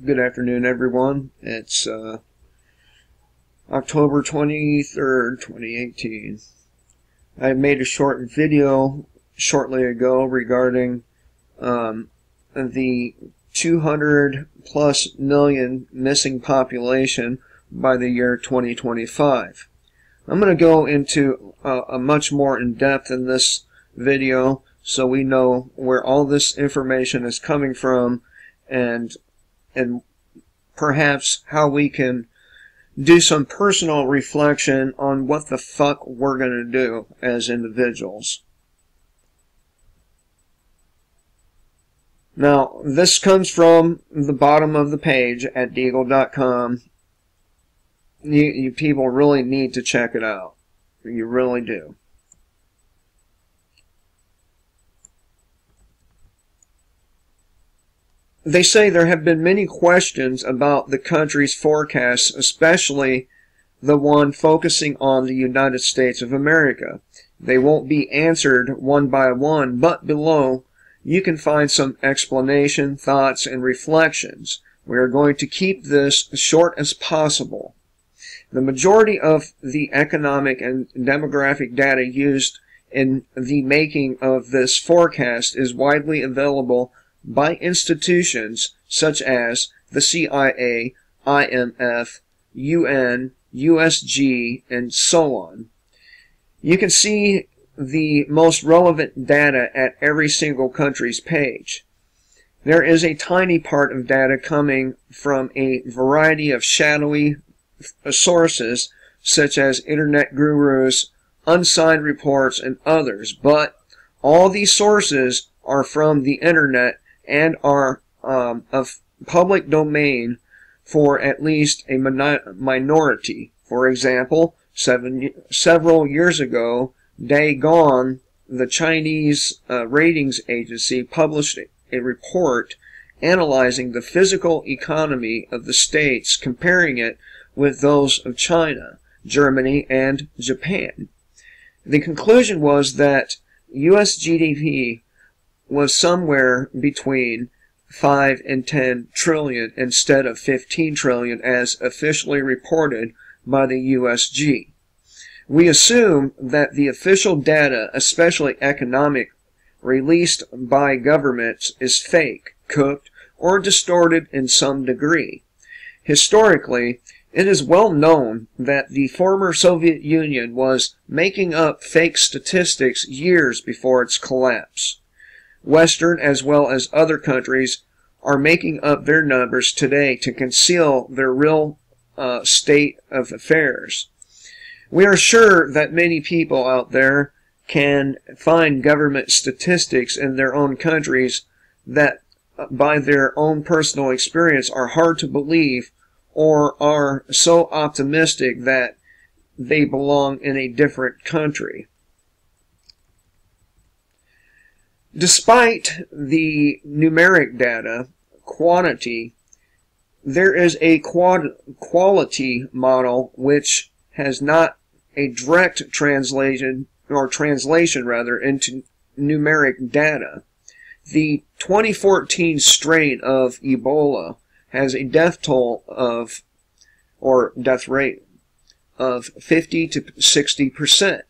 Good afternoon, everyone. It's October 23rd, 2018. I made a short video shortly ago regarding the 200 plus million missing population by the year 2025. I'm going to go into a much more in-depth in this video so we know where all this information is coming from and perhaps how we can do some personal reflection on what the fuck we're going to do as individuals. Now, this comes from the bottom of the page at Deagal.com. You people really need to check it out. You really do. They say there have been many questions about the country's forecasts, especially the one focusing on the United States of America. They won't be answered one by one, but below you can find some explanation, thoughts, and reflections. We are going to keep this as short as possible. The majority of the economic and demographic data used in the making of this forecast is widely available by institutions such as the CIA, IMF, UN, USG, and so on. You can see the most relevant data at every single country's page. There is a tiny part of data coming from a variety of shadowy sources such as internet gurus, unsigned reports, and others, but all these sources are from the internet and are of public domain for at least a minority. For example, several years ago, Deagal, the Chinese ratings agency, published a report analyzing the physical economy of the states, comparing it with those of China, Germany, and Japan. The conclusion was that U.S. GDP was somewhere between 5 and 10 trillion instead of 15 trillion as officially reported by the USG. We assume that the official data, especially economic, released by governments is fake, cooked, or distorted in some degree. Historically, it is well known that the former Soviet Union was making up fake statistics years before its collapse. Western as well as other countries are making up their numbers today to conceal their real state of affairs. We are sure that many people out there can find government statistics in their own countries that by their own personal experience are hard to believe or are so optimistic that they belong in a different country. Despite the numeric data, quantity, there is a quality model which has not a direct translation into numeric data. The 2014 strain of Ebola has a death toll of, or death rate of 50 to 60%.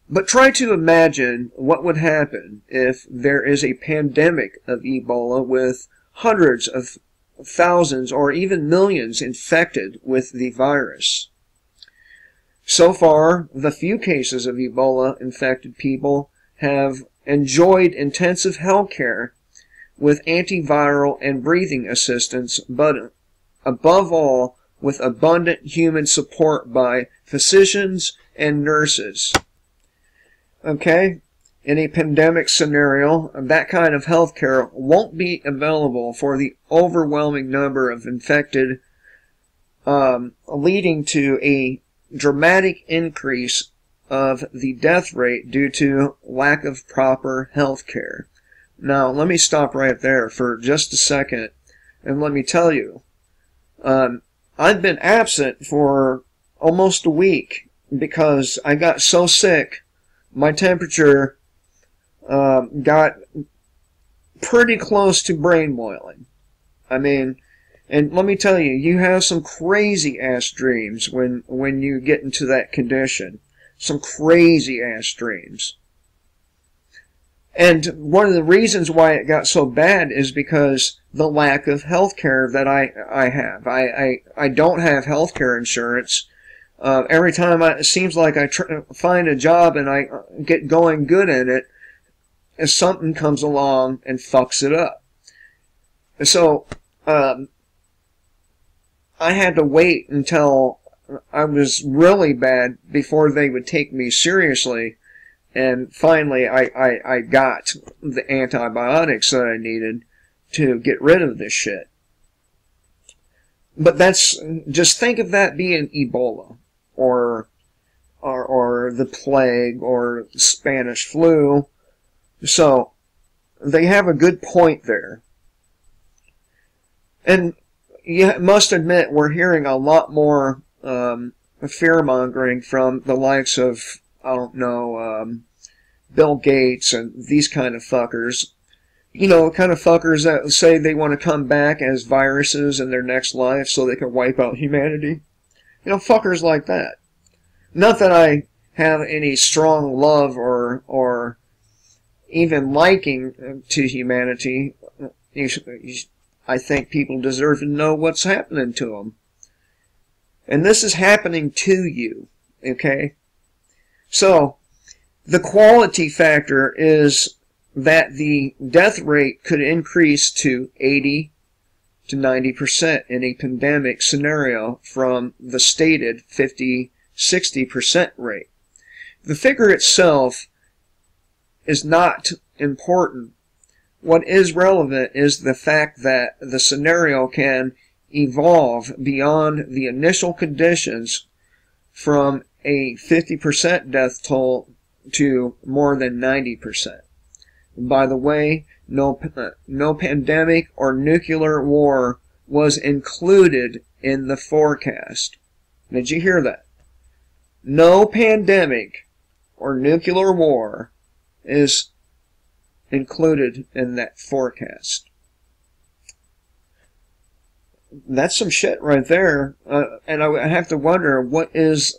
But try to imagine what would happen if there is a pandemic of Ebola with hundreds of thousands or even millions infected with the virus. So far, the few cases of Ebola-infected people have enjoyed intensive health care with antiviral and breathing assistance, but above all, with abundant human support by physicians and nurses. Okay, in a pandemic scenario, that kind of health care won't be available for the overwhelming number of infected, leading to a dramatic increase of the death rate due to lack of proper health care. Now, let me stop right there for just a second, and let me tell you, I've been absent for almost a week because I got so sick. My temperature got pretty close to brain boiling. I mean, And let me tell you, you have some crazy ass dreams when you get into that condition. Some crazy ass dreams. And one of the reasons why it got so bad is because the lack of health care that I have. I don't have health care insurance. Every time it seems like I find a job and I get going good in it, something comes along and fucks it up. So, I had to wait until I was really bad before they would take me seriously. And finally, I got the antibiotics that I needed to get rid of this shit. But just think of that being Ebola, or the plague, or Spanish flu. So, they have a good point there. And you must admit, we're hearing a lot more fear-mongering from the likes of, I don't know, Bill Gates and these kind of fuckers. You know, kind of fuckers that say they want to come back as viruses in their next life so they can wipe out humanity. You know, fuckers like that. Not that I have any strong love or even liking to humanity. I think people deserve to know what's happening to them. And this is happening to you, okay? So, the quality factor is that the death rate could increase to 80 to 90% in a pandemic scenario from the stated 50-60% rate. The figure itself is not important. What is relevant is the fact that the scenario can evolve beyond the initial conditions from a 50% death toll to more than 90%. By the way, no pandemic or nuclear war was included in the forecast. Did you hear that? No pandemic or nuclear war is included in that forecast. That's some shit right there. And I have to wonder, what is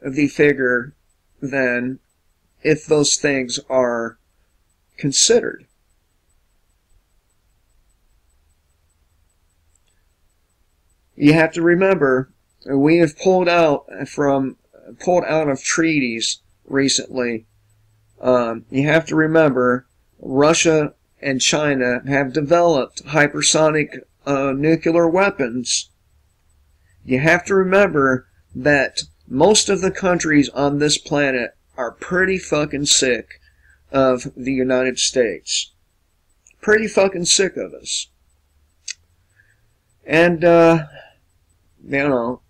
the figure then, if those things are considered? You have to remember, we have pulled out of treaties recently. You have to remember, Russia and China have developed hypersonic nuclear weapons. You have to remember that most of the countries on this planet are pretty fucking sick of the United States. Pretty fucking sick of us. And, you know,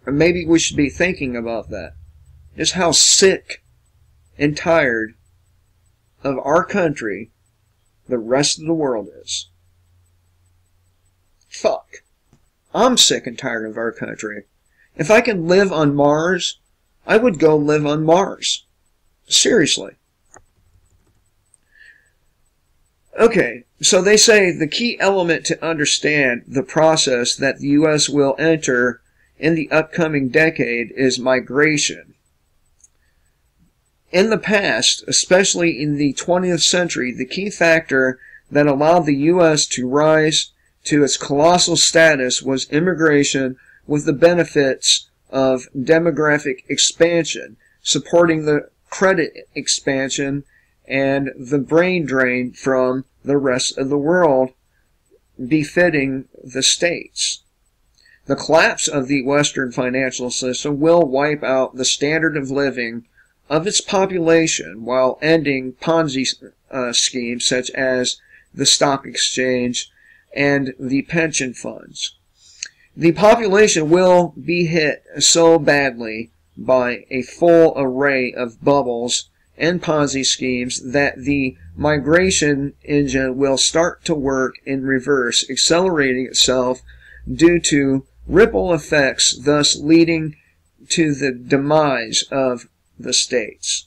maybe we should be thinking about that. Just how sick and tired of our country the rest of the world is. Fuck. I'm sick and tired of our country. If I can live on Mars, I would go live on Mars. Seriously. Okay, so they say the key element to understand the process that the U.S. will enter in the upcoming decade is migration. In the past, especially in the 20th century, the key factor that allowed the U.S. to rise to its colossal status was immigration, with the benefits of demographic expansion, supporting the credit expansion and the brain drain from the rest of the world, befitting the states. The collapse of the Western financial system will wipe out the standard of living of its population while ending Ponzi schemes such as the stock exchange and the pension funds. The population will be hit so badly by a full array of bubbles and Ponzi schemes that the migration engine will start to work in reverse, accelerating itself due to ripple effects, thus leading to the demise of the states.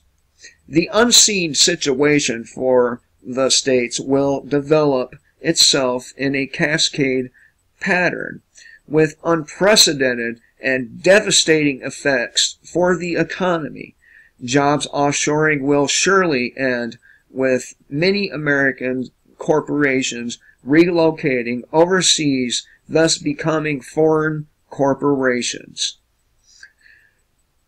The unseen situation for the states will develop itself in a cascade pattern with unprecedented and devastating effects for the economy. Jobs offshoring will surely end, with many American corporations relocating overseas, thus becoming foreign corporations.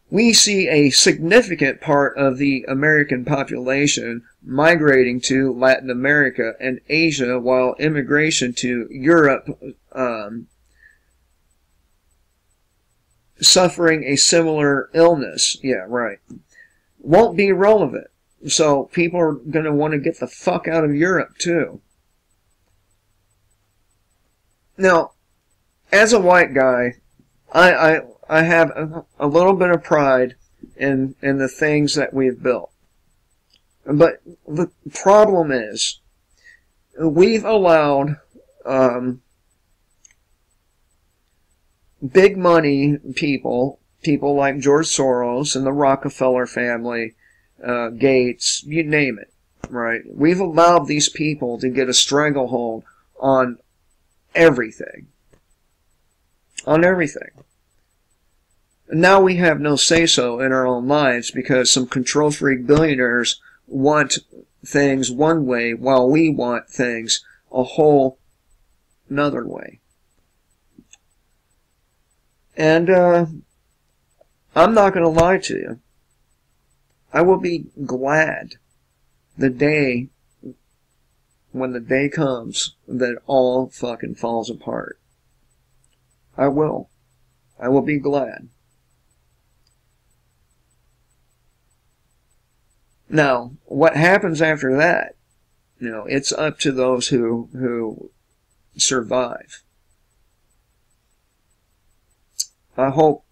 We see a significant part of the American population migrating to Latin America and Asia, while immigration to Europe suffering a similar illness, won't be relevant. So people are going to want to get the fuck out of Europe too. Now, as a white guy, I have a little bit of pride in the things that we've built. But the problem is, we've allowed big money people like George Soros and the Rockefeller family, Gates, you name it, right? We've allowed these people to get a stranglehold on everything. On everything. Now we have no say-so in our own lives because some control-freak billionaires want things one way while we want things a whole another way. And I'm not going to lie to you. I will be glad the day when the day comes that it all fucking falls apart. I will. I will be glad. Now, what happens after that, it's up to those who survive. I hope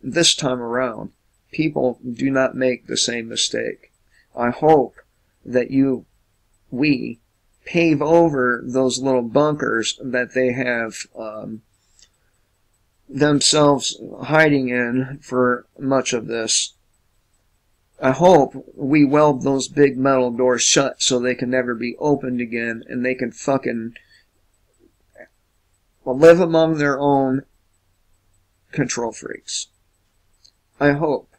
this time around people do not make the same mistake. I hope that we pave over those little bunkers that they have themselves hiding in for much of this. I hope we weld those big metal doors shut so they can never be opened again and they can fucking live among their own control freaks. I hope.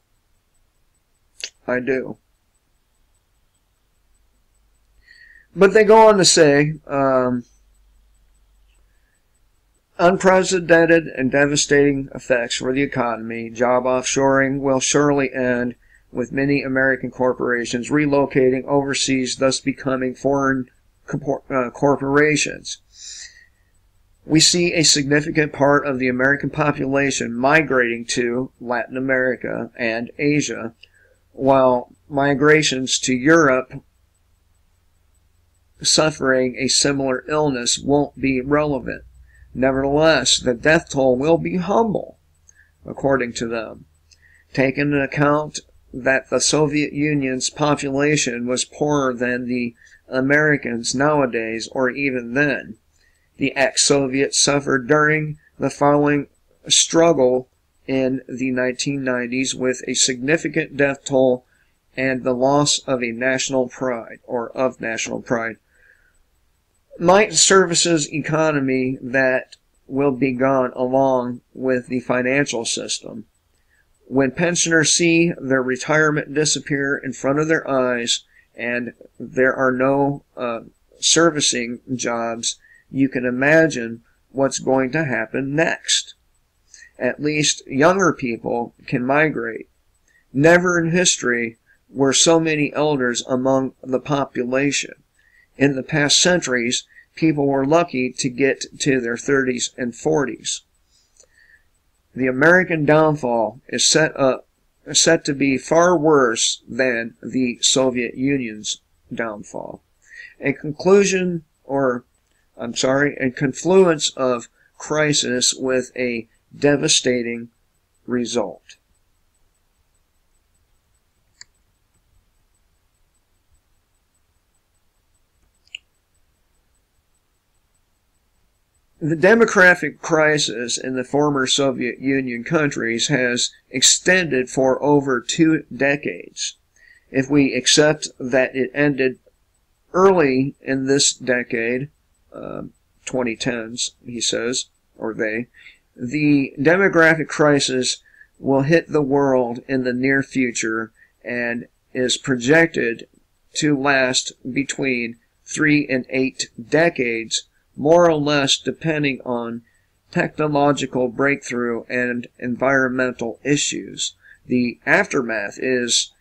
I do. But they go on to say, unprecedented and devastating effects for the economy. Job offshoring will surely end, with many American corporations relocating overseas, thus becoming foreign corporations. We see a significant part of the American population migrating to Latin America and Asia, while migrations to Europe suffering a similar illness won't be relevant. Nevertheless, the death toll will be humble, according to them, taking into account that the Soviet Union's population was poorer than the Americans nowadays, or even then. The ex-Soviets suffered during the following struggle in the 1990s with a significant death toll and the loss of a national pride, or of national pride. Might services economy that will be gone along with the financial system. When pensioners see their retirement disappear in front of their eyes and there are no servicing jobs, you can imagine what's going to happen next. At least younger people can migrate. Never in history were so many elders among the population. In the past centuries, people were lucky to get to their 30s and 40s. The American downfall is set to be far worse than the Soviet Union's downfall. A confluence of crisis with a devastating result. The demographic crisis in the former Soviet Union countries has extended for over 2 decades. If we accept that it ended early in this decade, 2010s, he says, or they. The demographic crisis will hit the world in the near future and is projected to last between 3 and 8 decades, more or less depending on technological breakthrough and environmental issues. The aftermath is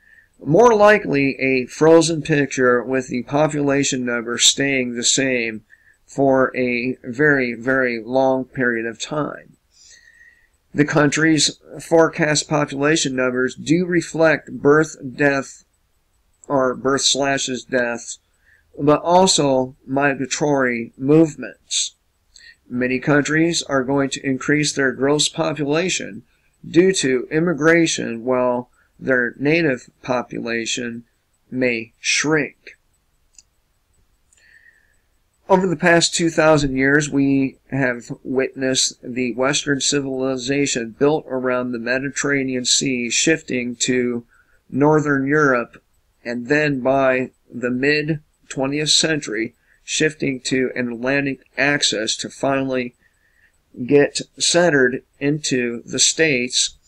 more likely a frozen picture with the population number staying the same for a very, very long period of time. The country's forecast population numbers do reflect birth/deaths, but also migratory movements. Many countries are going to increase their gross population due to immigration, while their native population may shrink. Over the past 2,000 years, we have witnessed the Western civilization built around the Mediterranean Sea shifting to Northern Europe, and then by the mid-20th century, shifting to an Atlantic axis to finally get centered into the States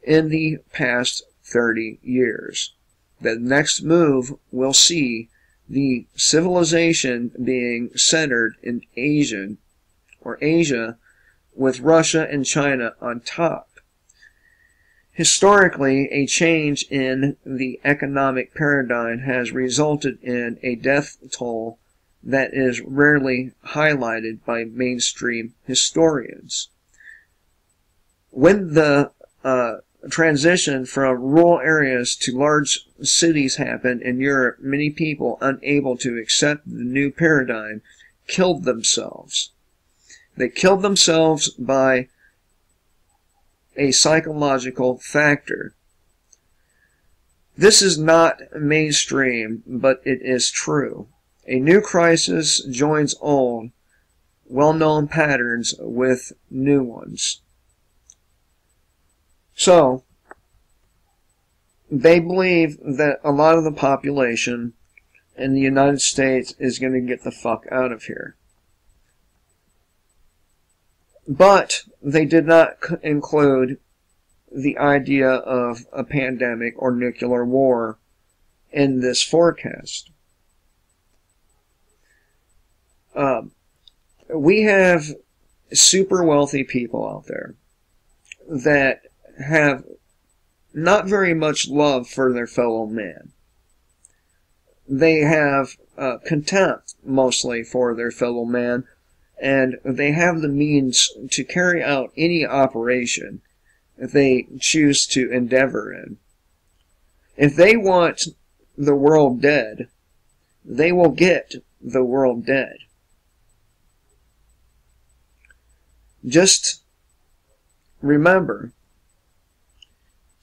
in the past 30 years. The next move will see the civilization being centered in Asia, with Russia and China on top. Historically, a change in the economic paradigm has resulted in a death toll that is rarely highlighted by mainstream historians. When the transition from rural areas to large cities happened in Europe, many people, unable to accept the new paradigm, killed themselves. They killed themselves by a psychological factor. This is not mainstream, but it is true. A new crisis joins old, well-known patterns with new ones. So, they believe that a lot of the population in the United States is going to get the fuck out of here. But they did not include the idea of a pandemic or nuclear war in this forecast. We have super wealthy people out there that have not very much love for their fellow man. They have contempt mostly for their fellow man, and they have the means to carry out any operation if they choose to endeavor in. If they want the world dead, they will get the world dead. Just remember,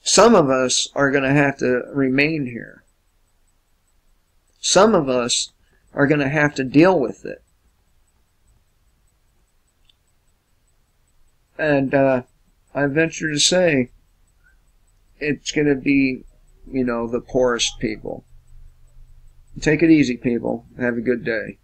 some of us are going to have to remain here. Some of us are going to have to deal with it. And I venture to say it's going to be, the poorest people. Take it easy, people. Have a good day.